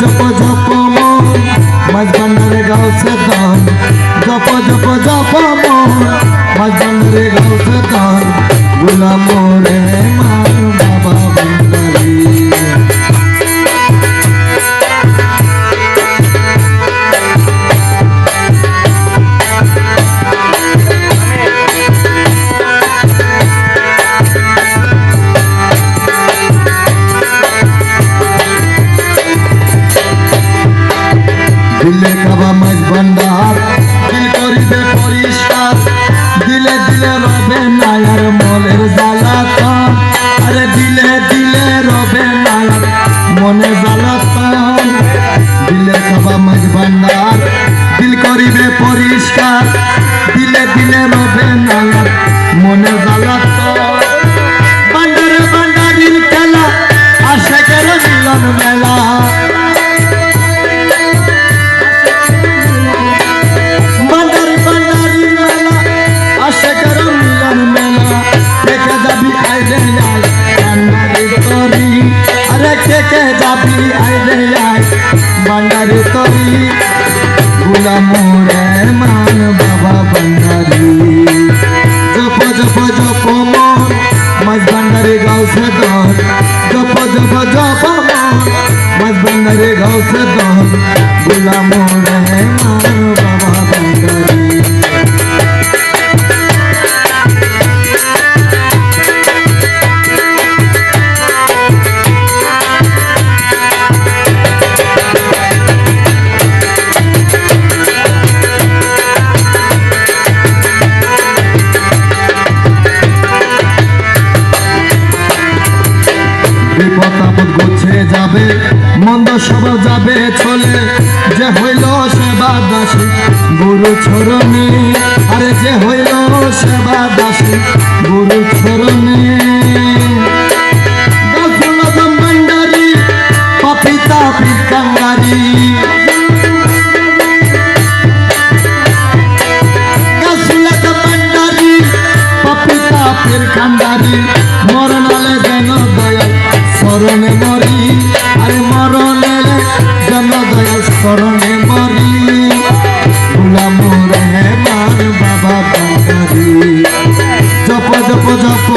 জপ জপ মন মাঝ ভান্ডারে গাউসে দান জপ জপ জপ মন মাঝ ভান্ডারে গাউসে দান গোলাম রে মান বাবা ভান্ডারি দিলে কাবা মাঝ ভান্ডার দিল করিবে পরিষ্কার দিলে দিলে রবে নায়ার মনের জ্বালাতন আরে দিলে দিলে রবে নায়ার মনে জ্বালাতন দিলে কাবা মাঝ ভান্ডার দিল করিবে পরিষ্কার দিলে দিলে রবে নায়ার মনে জ্বালাতন ভান্ডারে ভান্ডারির খেলা আশেকের মিলন মেলা কে যাবি আইলে আই ভান্ডারি তরি গোলাম রে মান বাবা ভান্ডারি জপ জপ জপ মন মাঝ ভান্ডারি গাউসে দন জপ জপ জপ মন মাঝ ভান্ডারি গাউসে দন গোলাম রে মান বাবা ভান্ডারি বিপদ আপদ গুছে যাবে মন্দ সব যাবে চলে যে হইল সেবা দাসী গুরু চরণে আরে যে হইল সেবা দাসী গুরু চরণে গাছুলদম ভান্ডারি পাপিতা পিকাঙ্গারি গাছুলদম ভান্ডারি পাপিতা পিকাঙ্গারি মরণালে যেন দয়াল স্মরণে মরি আরে মরণে যেন দয়াল স্মরণে মরি গোলাম রে মান বাবা ভান্ডারি জপ জপ জপ